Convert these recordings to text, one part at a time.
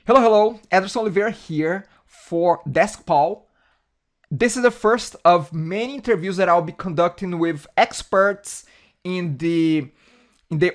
Hello, hello, Ederson Oliveira here for DeskPal. This is the first of many interviews that I'll be conducting with experts in the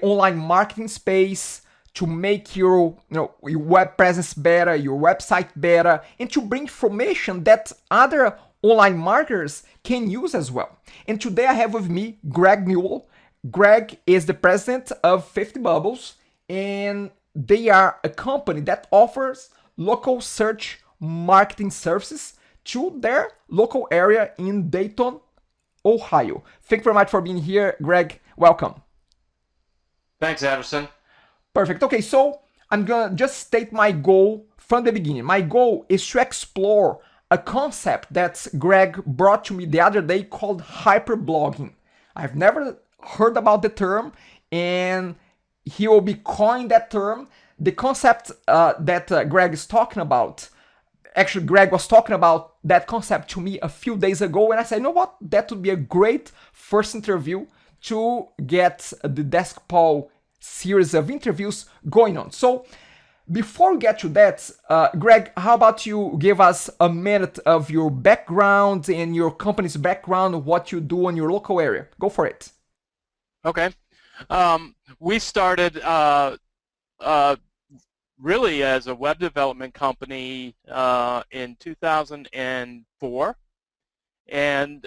online marketing space to make your web presence better, your website better, and to bring information that other online marketers can use as well. And today I have with me Greg Newell. Greg is the president of 50 Bubbles, and they are a company that offers local search marketing services to their local area in Dayton, Ohio. Thank you very much for being here, Greg. Welcome. Thanks, Anderson. Perfect. Okay, so I'm gonna just state my goal from the beginning. My goal is to explore a concept that Greg brought to me the other day called hyperblogging. I've never heard about the term, and he will be coining that term. The concept that Greg is talking about, actually, Greg was talking about that concept to me a few days ago, and I said, you know what, that would be a great first interview to get the DeskPal series of interviews going on. So before we get to that, Greg, how about you give us a minute of your background and your company's background, what you do in your local area? Go for it. Okay. We started really as a web development company in 2004. And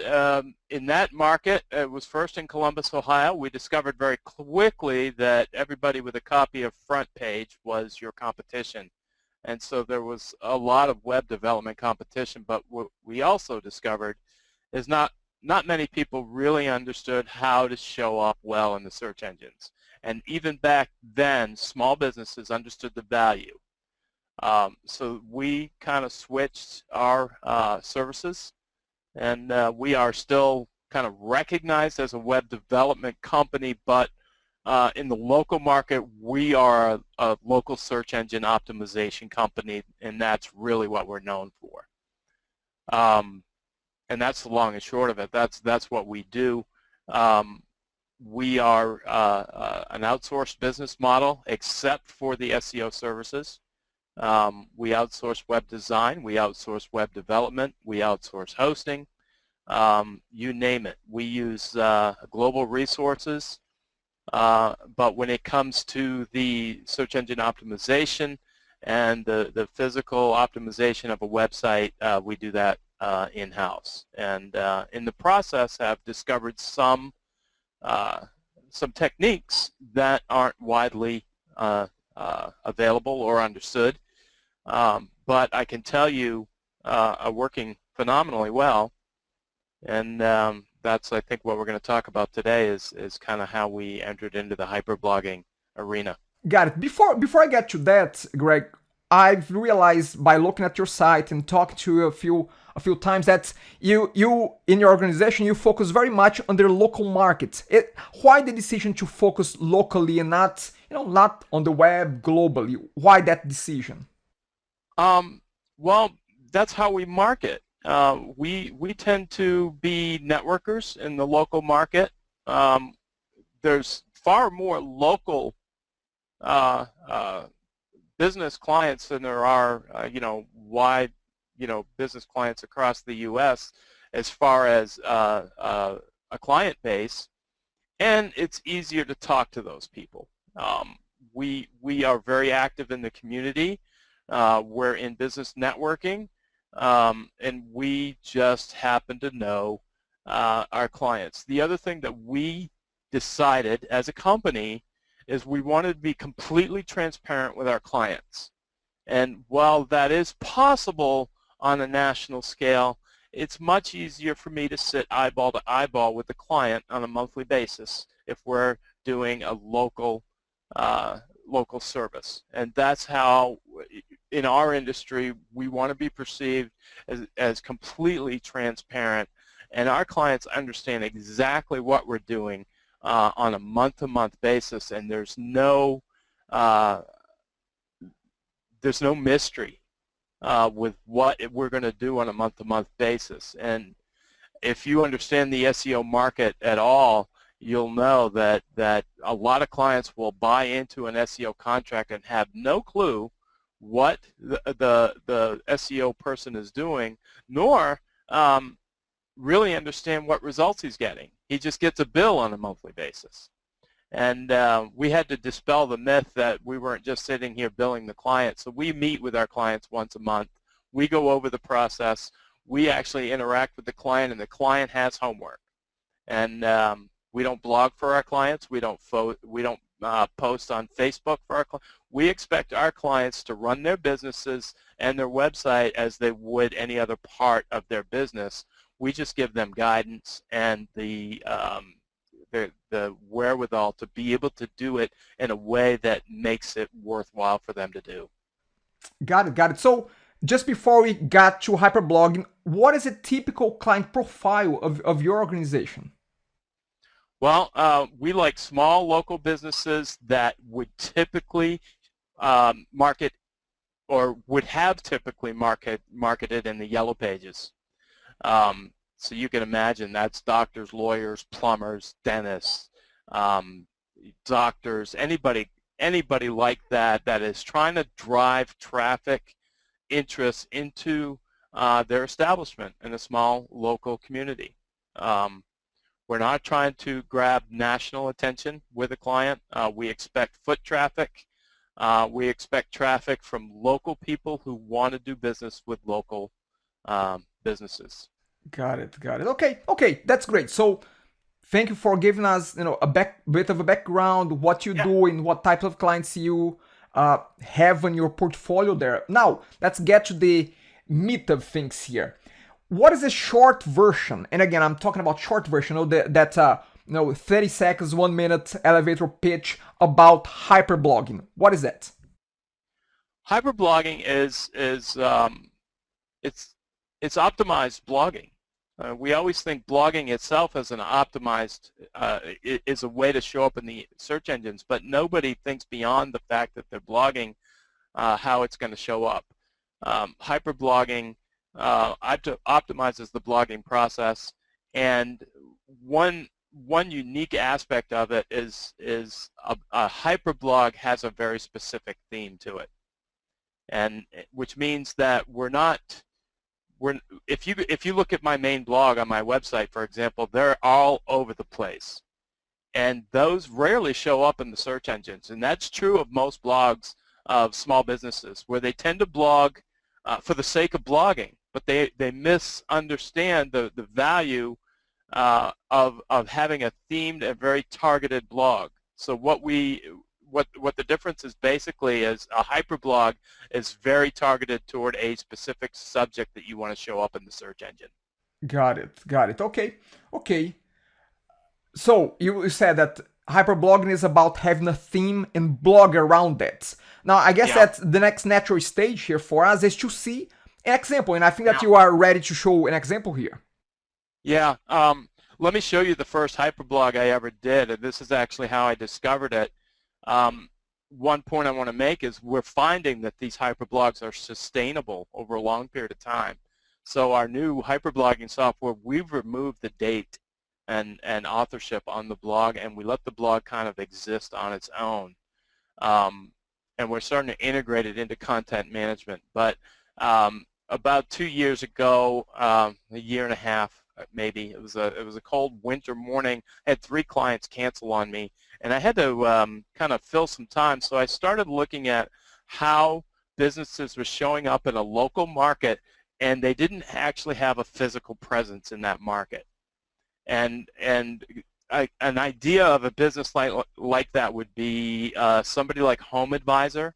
in that market, it was first in Columbus, Ohio. We discovered very quickly that everybody with a copy of Front Page was your competition. And so there was a lot of web development competition, but what we also discovered is not many people really understood how to show up well in the search engines. And even back then, small businesses understood the value. So we kind of switched our services, and we are still kind of recognized as a web development company, but in the local market, we are a local search engine optimization company, and that's really what we're known for. And that's the long and short of it. That's what we do. We are an outsourced business model, except for the SEO services. We outsource web design, we outsource web development, we outsource hosting, you name it. We use global resources, but when it comes to the search engine optimization and the physical optimization of a website, we do that in-house. And in the process, have discovered some techniques that aren't widely available or understood, but I can tell you are working phenomenally well, and that's, I think, what we're going to talk about today is kind of how we entered into the hyperblogging arena. Got it. Before I get to that, Greg, I've realized by looking at your site and talking to you a few times that you in your organization you focus very much on the local market. Why the decision to focus locally and not on the web globally? Why that decision? Well, that's how we market. We tend to be networkers in the local market. There's far more local business clients than there are, wide, business clients across the U.S. as far as a client base, and it's easier to talk to those people. We are very active in the community. We're in business networking, and we just happen to know our clients. The other thing that we decided as a company is we wanted to be completely transparent with our clients. And while that is possible on a national scale, it's much easier for me to sit eyeball to eyeball with the client on a monthly basis if we're doing a local service. And that's how, in our industry, we want to be perceived as completely transparent, and our clients understand exactly what we're doing on a month-to-month basis, and there's no mystery with what we're going to do on a month-to-month basis. And if you understand the SEO market at all, you'll know that a lot of clients will buy into an SEO contract and have no clue what the SEO person is doing, nor really understand what results he's getting. He just gets a bill on a monthly basis. And we had to dispel the myth that we weren't just sitting here billing the client. So we meet with our clients once a month. We go over the process. We actually interact with the client, and the client has homework. And we don't blog for our clients. We don't post on Facebook for our clients. We expect our clients to run their businesses and their website as they would any other part of their business. We just give them guidance and the wherewithal to be able to do it in a way that makes it worthwhile for them to do. Got it, got it. So just before we got to hyperblogging, what is a typical client profile of your organization? Well, we like small local businesses that would typically market or would have typically marketed in the yellow pages. So you can imagine that's doctors, lawyers, plumbers, dentists, doctors, anybody like that is trying to drive traffic interest into their establishment in a small local community. We're not trying to grab national attention with a client. We expect foot traffic. We expect traffic from local people who want to do business with local businesses. Got it, got it. Okay, that's great. So thank you for giving us, a bit of a background, what you do and what types of clients you have in your portfolio there. Now, let's get to the meat of things here. What is a short version? And again, I'm talking about short version, 30 seconds, 1 minute elevator pitch about hyperblogging. What is that? Hyperblogging is it's optimized blogging. We always think blogging itself as an optimized is a way to show up in the search engines, but nobody thinks beyond the fact that they're blogging how it's going to show up. Hyperblogging optimizes the blogging process, and one unique aspect of it is a hyperblog has a very specific theme to it, and which means that if you look at my main blog on my website, for example, they're all over the place, and those rarely show up in the search engines, and that's true of most blogs of small businesses, where they tend to blog for the sake of blogging, but they misunderstand the value of having a themed and very targeted blog. So what the difference is basically is a hyperblog is very targeted toward a specific subject that you want to show up in the search engine. Got it. Okay. So you said that hyperblogging is about having a theme and blog around it. Now, I guess that's the next natural stage here for us is to see an example, and I think that you are ready to show an example here. Yeah. Let me show you the first hyperblog I ever did, and this is actually how I discovered it. One point I want to make is we're finding that these hyperblogs are sustainable over a long period of time. So our new hyperblogging software, we've removed the date and authorship on the blog, and we let the blog kind of exist on its own. And we're starting to integrate it into content management. But about 2 years ago, a year and a half maybe, it was a cold winter morning. I had 3 clients cancel on me, and I had to kind of fill some time. So I started looking at how businesses were showing up in a local market, and they didn't actually have a physical presence in that market. And an idea of a business like that would be somebody like Home Advisor,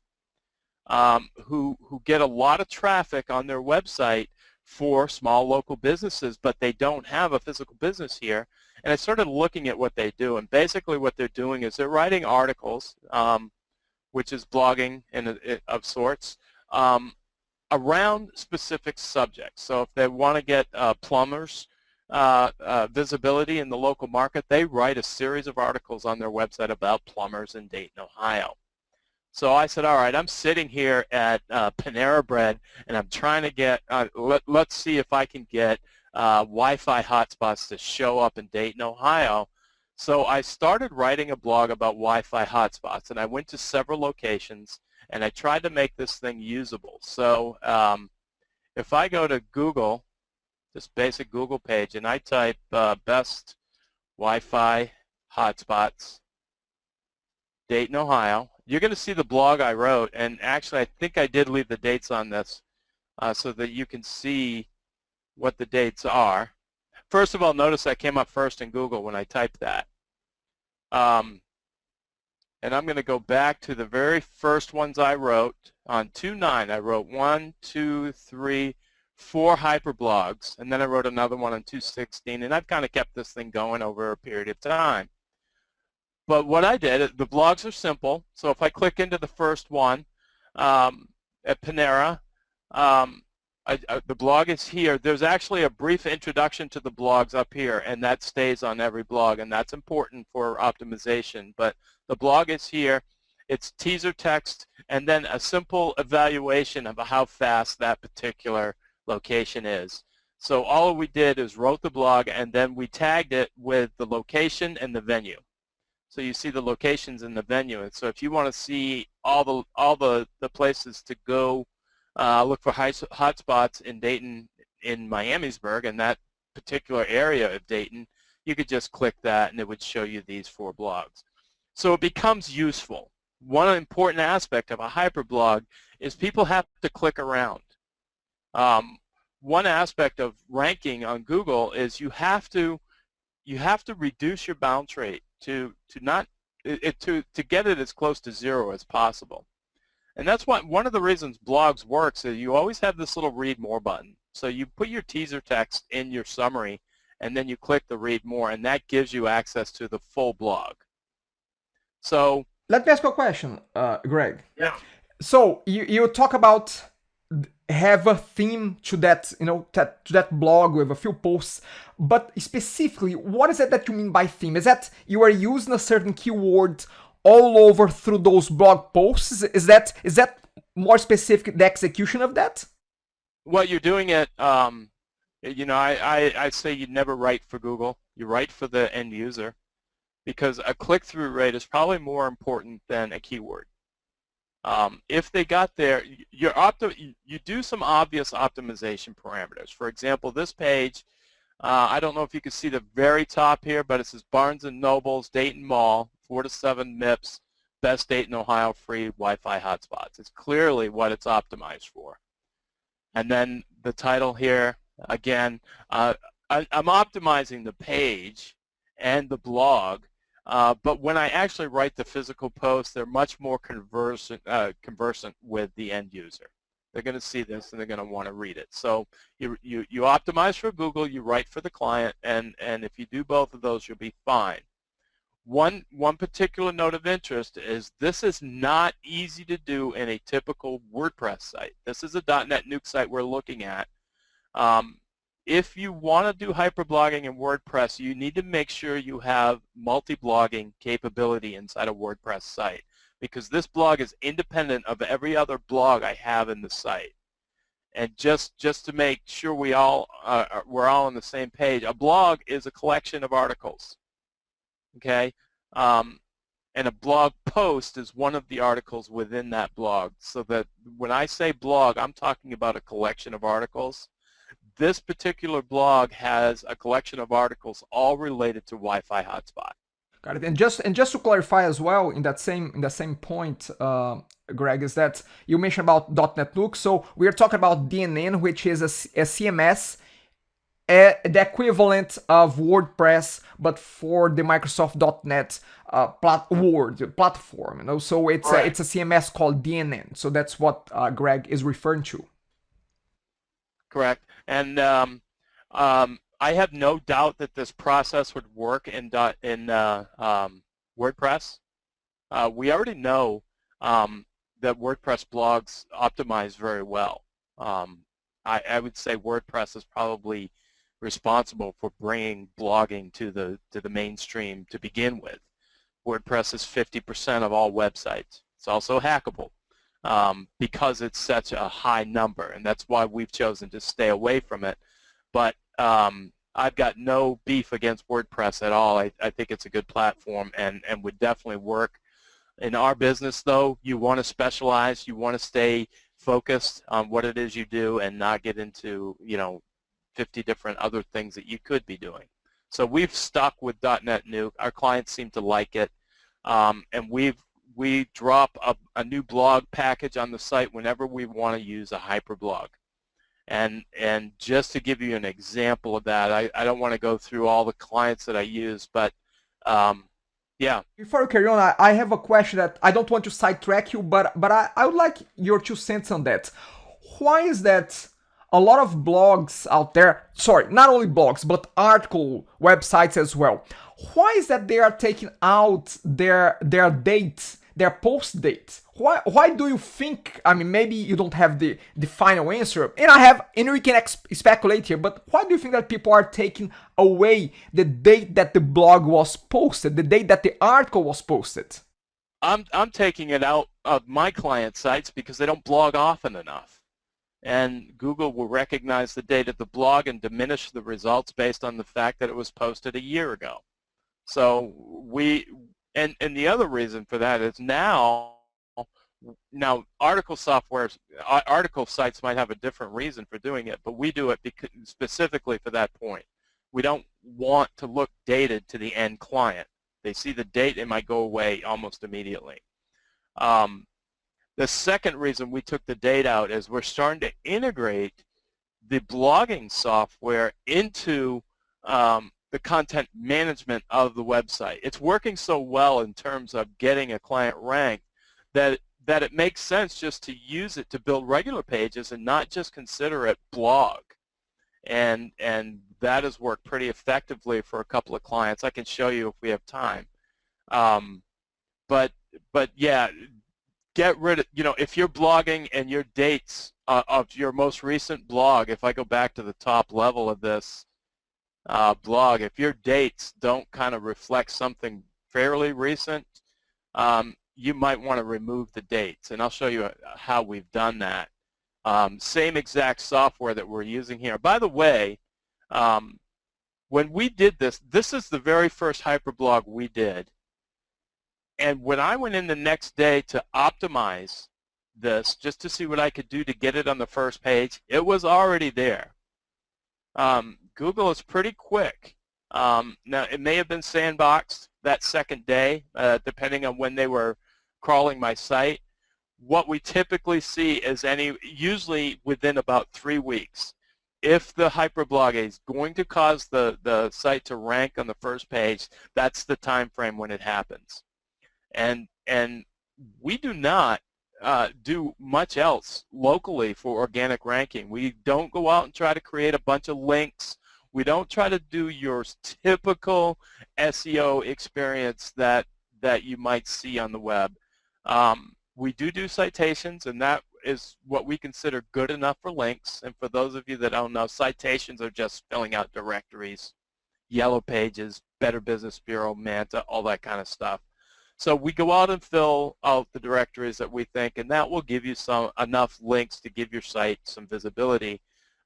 who get a lot of traffic on their website for small local businesses, but they don't have a physical business here. And I started looking at what they do, and basically what they're doing is they're writing articles, which is blogging of sorts, around specific subjects. So if they want to get plumbers visibility in the local market, they write a series of articles on their website about plumbers in Dayton, Ohio. So I said, all right, I'm sitting here at Panera Bread, and I'm trying to get, let's see if I can get Wi-Fi hotspots to show up in Dayton, Ohio. So I started writing a blog about Wi-Fi hotspots, and I went to several locations, and I tried to make this thing usable. So if I go to Google, this basic Google page, and I type best Wi-Fi hotspots, Dayton, Ohio, you're going to see the blog I wrote, and actually I think I did leave the dates on this so that you can see what the dates are. First of all, notice I came up first in Google when I typed that. And I'm going to go back to the very first ones I wrote. On 2.9, I wrote 1, 2, 3, 4 hyperblogs, and then I wrote another one on 2.16, and I've kind of kept this thing going over a period of time. But what I did, the blogs are simple, so if I click into the first one at Panera, the blog is here. There's actually a brief introduction to the blogs up here, and that stays on every blog, and that's important for optimization. But the blog is here. It's teaser text, and then a simple evaluation of how fast that particular location is. So all we did is wrote the blog, and then we tagged it with the location and the venue. So you see the locations in the venue. And so if you want to see all the places to go look for hotspots in Dayton, in Miamisburg, and that particular area of Dayton, you could just click that and it would show you these 4 blogs. So it becomes useful. One important aspect of a hyperblog is people have to click around. One aspect of ranking on Google is you have to reduce your bounce rate to get it as close to 0 as possible. And that's one of the reasons blogs works is you always have this little read more button. So you put your teaser text in your summary and then you click the read more, and that gives you access to the full blog. So let me ask you a question, Greg. Yeah. So you talk about have a theme to that, to that blog with a few posts, but specifically, what is it that you mean by theme? Is that you are using a certain keyword all over through those blog posts? Is that more specific, the execution of that? Well, you're doing it, I say you never write for Google. You write for the end user, because a click-through rate is probably more important than a keyword. If they got there, you do some obvious optimization parameters. For example, this page, I don't know if you can see the very top here, but it says Barnes & Noble's Dayton Mall, 4 to 7 MIPS, best Dayton, Ohio free Wi-Fi hotspots. It's clearly what it's optimized for. And then the title here, again, I'm optimizing the page and the blog, but when I actually write the physical post, they're much more conversant with the end user. They're going to see this and they're going to want to read it. So you optimize for Google, you write for the client, and if you do both of those, you'll be fine. One particular note of interest is this is not easy to do in a typical WordPress site. This is a .NET Nuke site we're looking at. If you want to do hyperblogging in WordPress, you need to make sure you have multi-blogging capability inside a WordPress site, because this blog is independent of every other blog I have in the site. And just to make sure we're all on the same page, a blog is a collection of articles. Okay, and a blog post is one of the articles within that blog. So that when I say blog, I'm talking about a collection of articles. This particular blog has a collection of articles all related to Wi-Fi hotspot. Got it. And just to clarify as well, in that same point, Greg, is that you mentioned about .NET Nuke. So we are talking about DNN, which is a CMS. The equivalent of WordPress, but for the Microsoft .NET platform. So it's Right. It's a CMS called DNN. So that's what Greg is referring to. Correct. And I have no doubt that this process would work in WordPress. We already know that WordPress blogs optimize very well. I would say WordPress is probably responsible for bringing blogging to the mainstream to begin with. WordPress is 50% of all websites. It's also hackable because it's such a high number, and that's why we've chosen to stay away from it. But I've got no beef against WordPress at all. I think it's a good platform and would definitely work In our business, though, you want to specialize. You want to stay focused on what it is you do and not get into, 50 different other things that you could be doing. So we've stuck with .NET Nuke. Our clients seem to like it, and we drop a new blog package on the site whenever we want to use a hyperblog. And just to give you an example of that, I don't want to go through all the clients that I use, but yeah. Before you carry on, I have a question that I don't want to sidetrack you, but I would like your 2 cents on that. Why is that a lot of blogs out there, sorry, not only blogs, but article websites as well, why is that they are taking out their dates, their post dates? Why do you think, I mean, maybe you don't have the final answer, and we can speculate here, but why do you think that people are taking away the date that the blog was posted, the date that the article was posted? I'm taking it out of my client sites because they don't blog often enough. And Google will recognize the date of the blog and diminish the results based on the fact that it was posted a year ago. So and the other reason for that is now article sites might have a different reason for doing it, but we do it specifically for that point. We don't want to look dated to the end client. They see the date, it might go away almost immediately. The second reason we took the date out is we're starting to integrate the blogging software into the content management of the website. It's working so well in terms of getting a client ranked that it makes sense just to use it to build regular pages and not just consider it blog. And that has worked pretty effectively for a couple of clients. I can show you if we have time. But yeah, get rid of, if you're blogging and your dates of your most recent blog, if I go back to the top level of this blog, if your dates don't kind of reflect something fairly recent, you might want to remove the dates. And I'll show you how we've done that. Same exact software that we're using here. By the way, when we did this is the very first hyperblog we did. And when I went in the next day to optimize this, just to see what I could do to get it on the first page, it was already there. Google is pretty quick. Now, it may have been sandboxed that second day, depending on when they were crawling my site. What we typically see is usually within about 3 weeks. If the hyperblog is going to cause the site to rank on the first page, that's the time frame when it happens. And we do not do much else locally for organic ranking. We don't go out and try to create a bunch of links. We don't try to do your typical SEO experience that you might see on the web. We do citations, and that is what we consider good enough for links. And for those of you that don't know, citations are just filling out directories, Yellow Pages, Better Business Bureau, Manta, all that kind of stuff. So we go out and fill out the directories that we think, and that will give you enough links to give your site some visibility.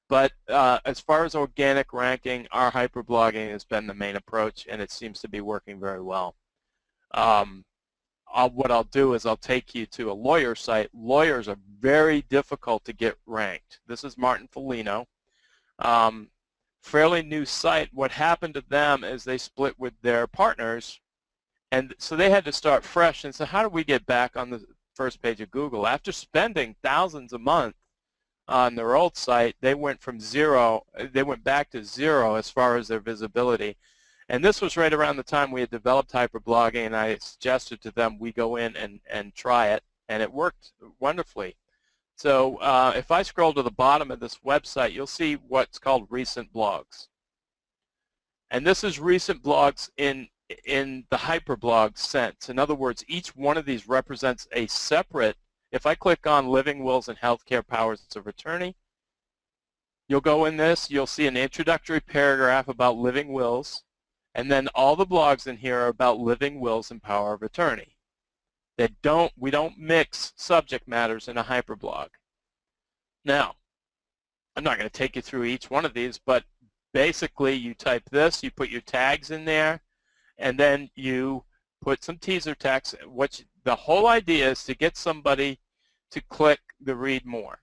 But as far as organic ranking, our hyperblogging has been the main approach, and it seems to be working very well. What I'll do is I'll take you to a lawyer site. Lawyers are very difficult to get ranked. This is Martin Foligno. Fairly new site. What happened to them is they split with their partners, and so they had to start fresh. And so how do we get back on the first page of Google? After spending thousands a month on their old site, they went back to zero as far as their visibility. And this was right around the time we had developed hyperblogging, and I suggested to them we go in and try it, and it worked wonderfully. So if I scroll to the bottom of this website, you'll see what's called recent blogs. And this is recent blogs in the hyperblog sense. In other words, each one of these represents a separate, if I click on Living Wills and Healthcare Powers of Attorney, you'll go in this, you'll see an introductory paragraph about living wills, and then all the blogs in here are about living wills and power of attorney. We don't mix subject matters in a hyperblog. Now, I'm not going to take you through each one of these, but basically you type this, you put your tags in there, and then you put some teaser text, which the whole idea is to get somebody to click the read more.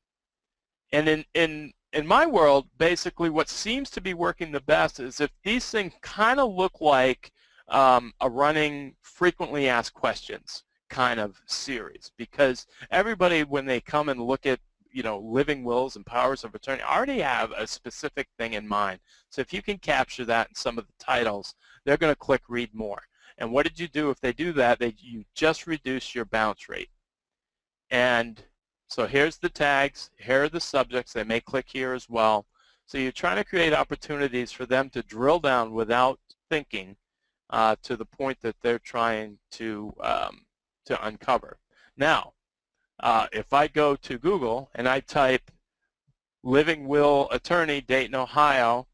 And in my world, basically what seems to be working the best is if these things kind of look like a running frequently asked questions kind of series, because everybody, when they come and look at living wills and powers of attorney, already have a specific thing in mind. So if you can capture that in some of the titles, they're going to click read more. And what did you do if they do that? You just reduce your bounce rate. And so here's the tags, here are the subjects, they may click here as well. So you're trying to create opportunities for them to drill down without thinking to the point that they're trying to uncover. Now, if I go to Google and I type living will attorney, Dayton, Ohio,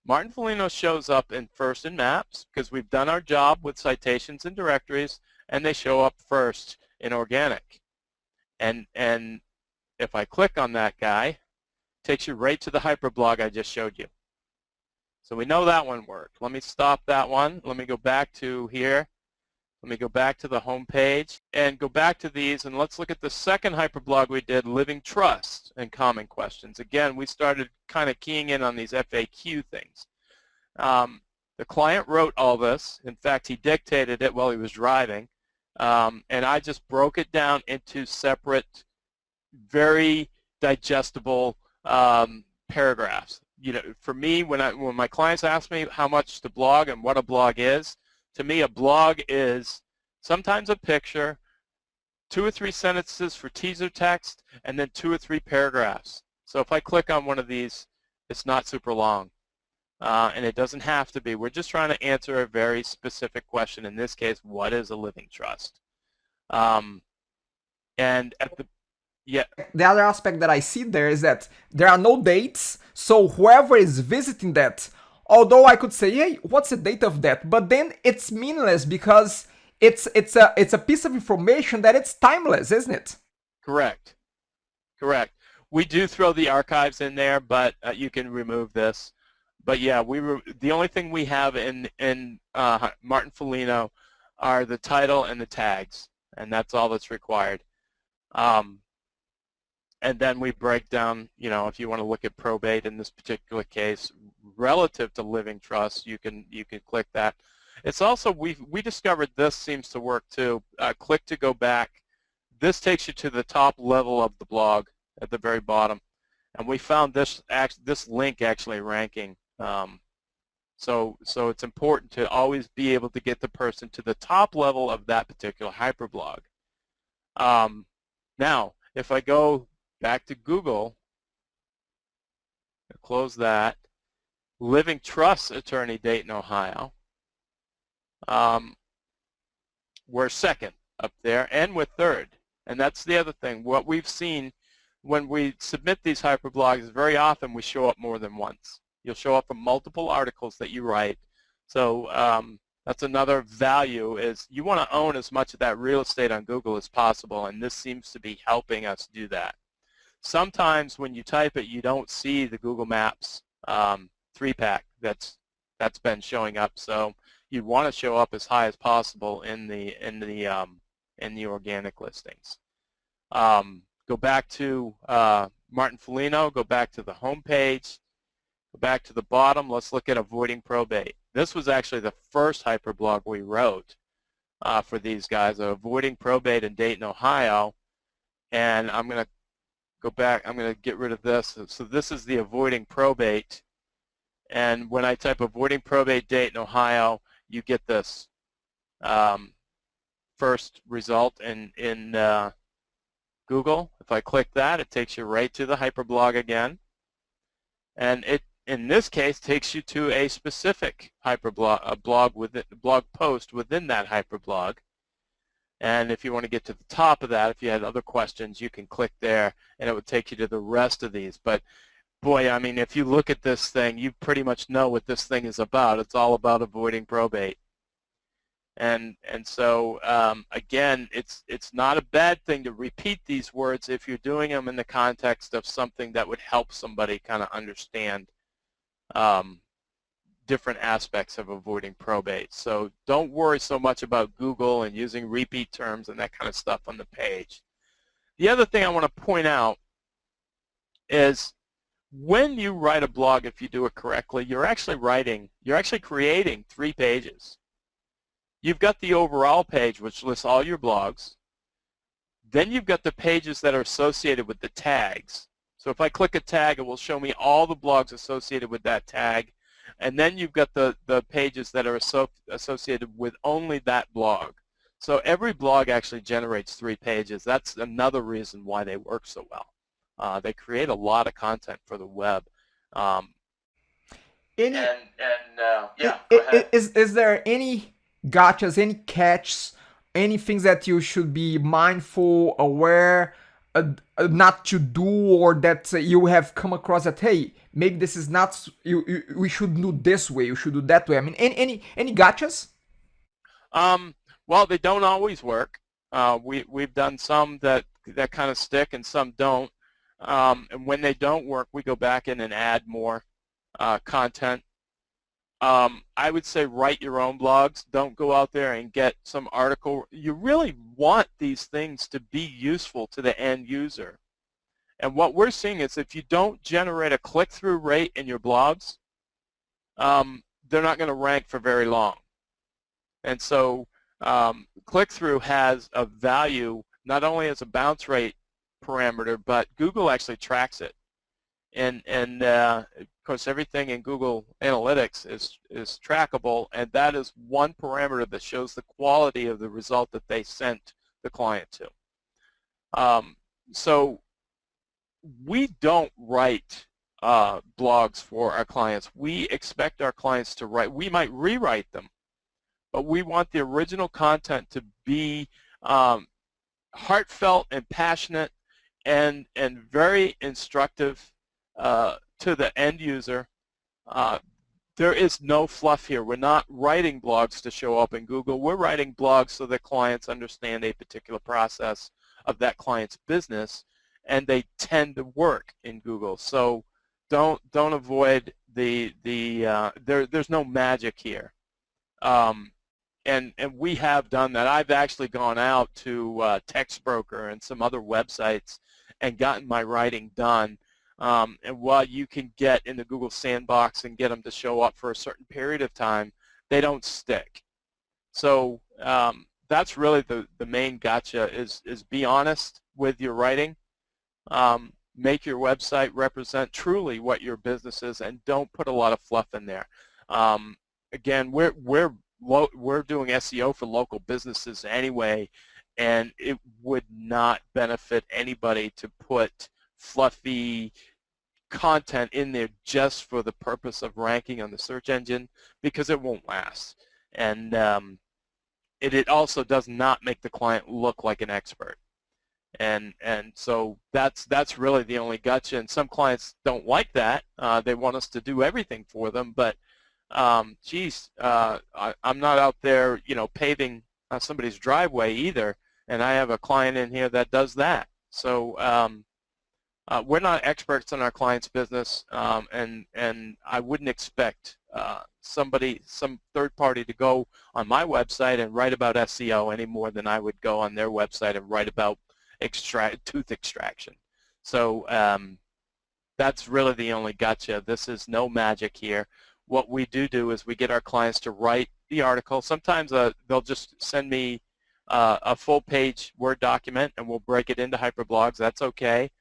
Martin Foligno shows up first in maps because we've done our job with citations and directories, and they show up first in organic. And if I click on that guy, it takes you right to the HYPERblog I just showed you. So we know that one worked. Let me stop that one. Let me go back to here. Let me go back to the home page and go back to these, and let's look at the second HYPERblog we did, Living Trust and Common Questions. Again, we started kind of keying in on these FAQ things. The client wrote all this. In fact, he dictated it while he was driving, and I just broke it down into separate, very digestible paragraphs. For me, when my clients ask me how much to blog and what a blog is, to me, a blog is sometimes a picture, 2 or 3 sentences for teaser text, and then 2 or 3 paragraphs. So if I click on one of these, it's not super long. And it doesn't have to be. We're just trying to answer a very specific question. In this case, what is a living trust? And at the The other aspect that I see there is that there are no dates, so whoever is visiting that, although I could say, hey, what's the date of that? But then it's meaningless because it's a piece of information that it's timeless, isn't it? Correct. Correct. We do throw the archives in there, but you can remove this. But yeah, the only thing we have in Martin Foligno are the title and the tags, and that's all that's required. And then we break down, if you want to look at probate in this particular case, relative to living trust, you can click that. It's also, we discovered this seems to work too. Click to go back. This takes you to the top level of the blog at the very bottom. And we found this link actually ranking. So it's important to always be able to get the person to the top level of that particular HYPERblog. Now, if I go back to Google, close that, Living Trust Attorney, Dayton, Ohio, we're second up there, and we're third. And that's the other thing. What we've seen when we submit these HYPERblogs, very often we show up more than once. You'll show up for multiple articles that you write. So that's another value, is you want to own as much of that real estate on Google as possible, and this seems to be helping us do that. Sometimes when you type it, you don't see the Google Maps 3-pack that's been showing up. So you want to show up as high as possible in the organic listings. Go back to Martin Foligno. Go back to the home page. Go back to the bottom. Let's look at avoiding probate. This was actually the first HYPERblog we wrote for these guys, avoiding probate in Dayton, Ohio. And I'm going to go back. I'm going to get rid of this. So this is the avoiding probate. And when I type avoiding probate Dayton, Ohio, you get this first result in Google. If I click that, it takes you right to the HYPERblog again. And it, in this case, takes you to a specific HYPERblog, blog post within that HYPERblog. And if you want to get to the top of that, if you had other questions, you can click there, and it would take you to the rest of these. But boy, I mean, if you look at this thing, you pretty much know what this thing is about. It's all about avoiding probate. And so again, it's not a bad thing to repeat these words if you're doing them in the context of something that would help somebody kind of understand different aspects of avoiding probate. So don't worry so much about Google and using repeat terms and that kind of stuff on the page. The other thing I want to point out is when you write a blog, if you do it correctly, you're actually creating 3 pages. You've got the overall page, which lists all your blogs. Then you've got the pages that are associated with the tags. So if I click a tag, it will show me all the blogs associated with that tag. And then you've got the pages that are associated with only that blog. So every blog actually generates 3 pages. That's another reason why they work so well. They create a lot of content for the web. Yeah, Go ahead. is there any gotchas, any catches, any things that you should be mindful, aware, not to do, or that you have come across that, hey, maybe this is not, we should do this way, you should do that way? I mean, any gotchas? Well, they don't always work. We've done some that kind of stick and some don't. And when they don't work, we go back in and add more content. I would say write your own blogs. Don't go out there and get some article. You really want these things to be useful to the end user. And what we're seeing is if you don't generate a click-through rate in your blogs, they're not going to rank for very long. And so click-through has a value not only as a bounce rate parameter, but Google actually tracks it. And of course, everything in Google Analytics is trackable, and that is one parameter that shows the quality of the result that they sent the client to. So we don't write blogs for our clients. We expect our clients to write. We might rewrite them, but we want the original content to be heartfelt and passionate and very instructive to the end user. There is no fluff here. We're not writing blogs to show up in Google. We're writing blogs so that clients understand a particular process of that client's business, and they tend to work in Google. So don't avoid there's no magic here. And we have done that. I've actually gone out to TextBroker and some other websites and gotten my writing done. And while you can get in the Google sandbox and get them to show up for a certain period of time, they don't stick. So that's really the main gotcha is be honest with your writing. Make your website represent truly what your business is, and don't put a lot of fluff in there. Again, we're doing SEO for local businesses anyway, and it would not benefit anybody to put fluffy content in there just for the purpose of ranking on the search engine, because it won't last. And it also does not make the client look like an expert. And so that's really the only gotcha. And some clients don't like that. They want us to do everything for them, but I'm not out there, paving somebody's driveway either. And I have a client in here that does that. So we're not experts in our client's business, and I wouldn't expect some third party to go on my website and write about SEO any more than I would go on their website and write about tooth extraction. So that's really the only gotcha. This is no magic here. What we do is we get our clients to write the article. Sometimes they'll just send me a full-page Word document, and we'll break it into HYPERblogs. That's okay.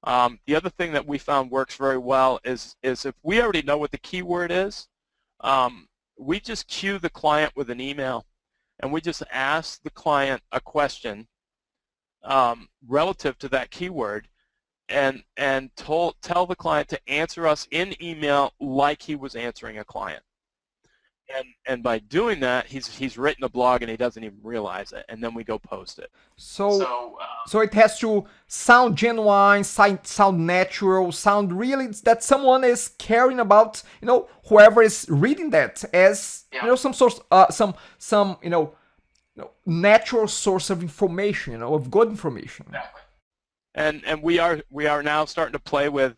The other thing that we found works very well is if we already know what the keyword is, we just cue the client with an email, and we just ask the client a question relative to that keyword, and tell the client to answer us in email like he was answering a client. And by doing that, he's written a blog and he doesn't even realize it, and then we go post it. So it has to sound genuine, sound natural, sound really that someone is caring about, whoever is reading that as, some source, some natural source of information, of good information. Exactly. And we are now starting to play with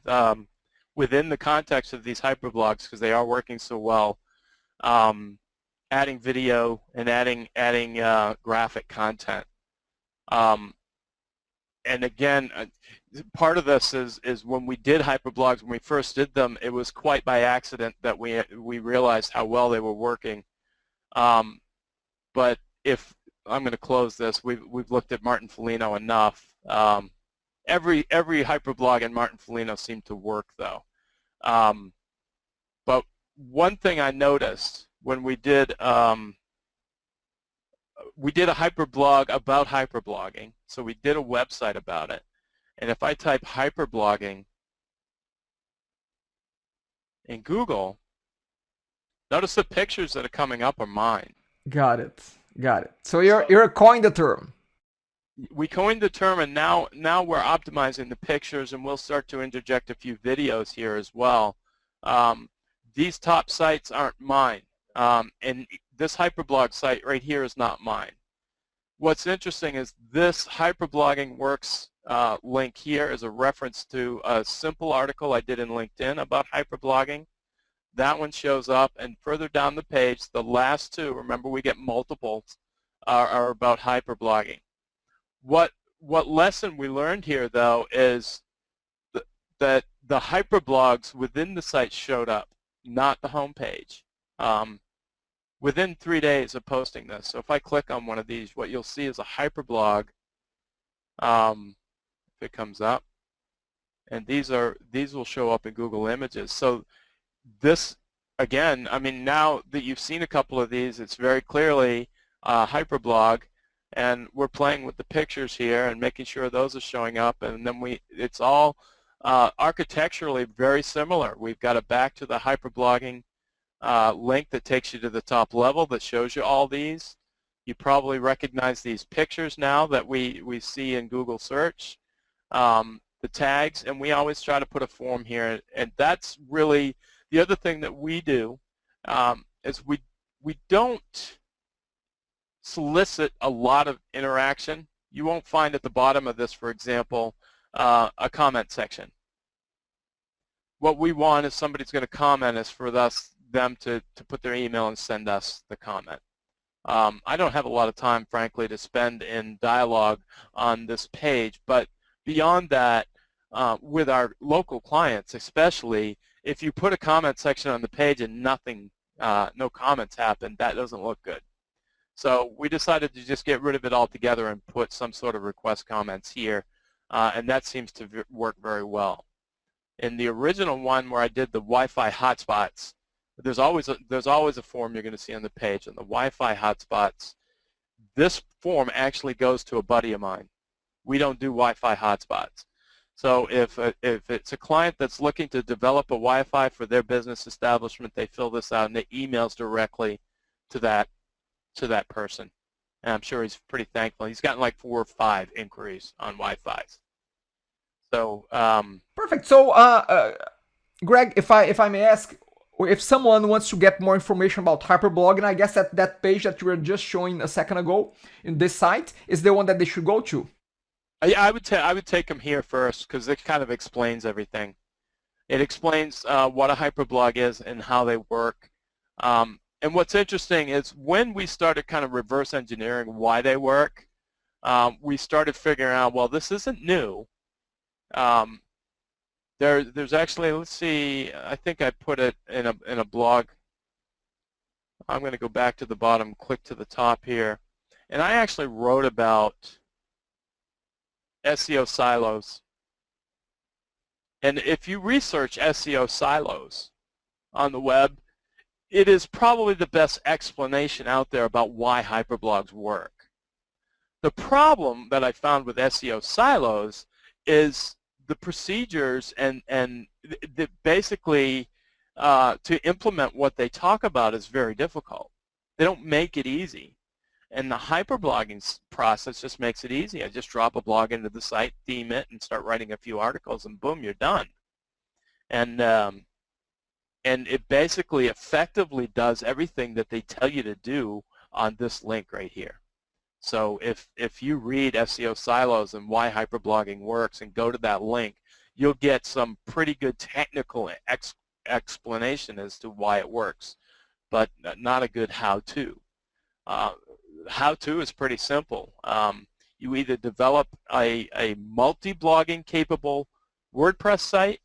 within the context of these HYPERblogs, because they are working so well. adding video and adding graphic content. And again, part of this is when we did hyperblogs, when we first did them, it was quite by accident that we realized how well they were working. But if I'm going to close this, we've looked at Martin Foligno enough. Every hyperblog in Martin Foligno seemed to work though. But one thing I noticed when we did a hyperblog about hyperblogging, so we did a website about it, and if I type hyperblogging in Google, notice the pictures that are coming up are mine. Got it. Got it. So you're coined the term. We coined the term, and now we're optimizing the pictures, and we'll start to interject a few videos here as well. These top sites aren't mine, and this hyperblog site right here is not mine. What's interesting is this hyperblogging works link here is a reference to a simple article I did in LinkedIn about hyperblogging. That one shows up, and further down the page, the last two, remember we get multiples, are about hyperblogging. What lesson we learned here, though, is that the hyperblogs within the site showed up, not the home page, within 3 days of posting this. So if I click on one of these, what you'll see is a hyperblog, if it comes up, and these will show up in Google Images. So this, again, I mean, now that you've seen a couple of these, it's very clearly a hyperblog, and we're playing with the pictures here and making sure those are showing up, and then it's all architecturally very similar. We've got a back to the hyperblogging link that takes you to the top level that shows you all these. You probably recognize these pictures now that we see in Google search, the tags, and we always try to put a form here, and that's really the other thing that we do, is we don't solicit a lot of interaction. You won't find at the bottom of this, for example, a comment section. What we want is somebody's going to comment is for them to put their email and send us the comment. I don't have a lot of time, frankly, to spend in dialogue on this page, but beyond that, with our local clients especially, if you put a comment section on the page and no comments happen, that doesn't look good. So we decided to just get rid of it altogether and put some sort of request comments here, and that seems to work very well. In the original one where I did the Wi-Fi hotspots, there's always a form you're going to see on the page. On the Wi-Fi hotspots, this form actually goes to a buddy of mine. We don't do Wi-Fi hotspots. So if it's a client that's looking to develop a Wi-Fi for their business establishment, they fill this out and it emails directly to that person. And I'm sure he's pretty thankful. He's gotten like 4 or 5 inquiries on Wi-Fis. So perfect. So Greg, if I may ask, if someone wants to get more information about hyperblogging, I guess that page that you were just showing a second ago in this site is the one that they should go to. I would take them here first because it kind of explains everything. It explains what a hyperblog is and how they work. And what's interesting is when we started kind of reverse engineering why they work, we started figuring out, well, this isn't new. There's actually, let's see, I think I put it in a blog. I'm going to go back to the bottom, click to the top here, and I actually wrote about SEO silos. And if you research SEO silos on the web, it is probably the best explanation out there about why hyperblogs work. The problem that I found with SEO silos is the procedures and basically to implement what they talk about is very difficult. They don't make it easy. And the hyperblogging process just makes it easy. I just drop a blog into the site, theme it, and start writing a few articles, and boom, you're done. And it basically effectively does everything that they tell you to do on this link right here. So if you read SEO silos and why hyperblogging works and go to that link, you'll get some pretty good technical explanation as to why it works. but not a good how-to. How-to is pretty simple. You either develop a multi-blogging capable WordPress site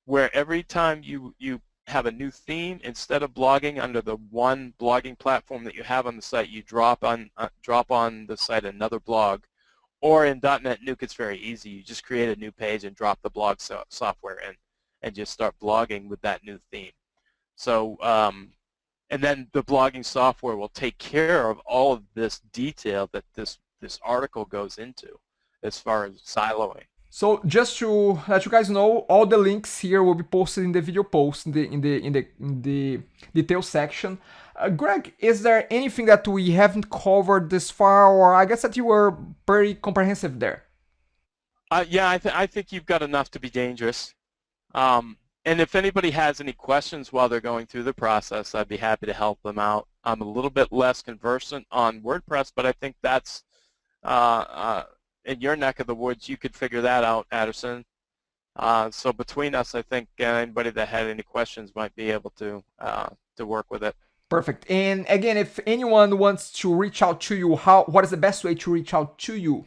where every time you have a new theme, instead of blogging under the one blogging platform that you have on the site, you drop on the site another blog. Or in .NET Nuke, it's very easy. You just create a new page and drop the blog software in and just start blogging with that new theme. So, and then the blogging software will take care of all of this detail that this article goes into as far as siloing. So just to let you guys know, all the links here will be posted in the video post in the details section. Greg, is there anything that we haven't covered this far, or I guess that you were pretty comprehensive there? Yeah, I think you've got enough to be dangerous. And if anybody has any questions while they're going through the process, I'd be happy to help them out. I'm a little bit less conversant on WordPress, but I think that's in your neck of the woods. You could figure that out, Addison. So between us, I think anybody that had any questions might be able to work with it. Perfect. And again, if anyone wants to reach out to you, what is the best way to reach out to you?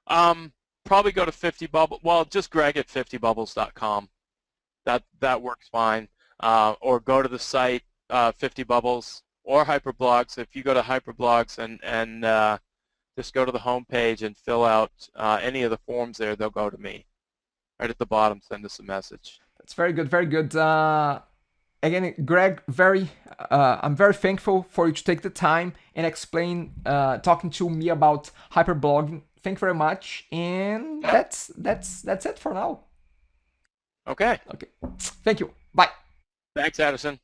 Probably go to 50bubble. Well, just Greg at 50bubbles.com. That works fine. Or go to the site 50bubbles or HYPERblogs. If you go to HYPERblogs and just go to the home page and fill out any of the forms there, they'll go to me. Right at the bottom, send us a message. That's very good, very good. Again, Greg, I'm very thankful for you to take the time and explain, talking to me about HYPERblogging. Thank you very much, and that's it for now. Okay. Okay. Thank you. Bye. Thanks, Addison.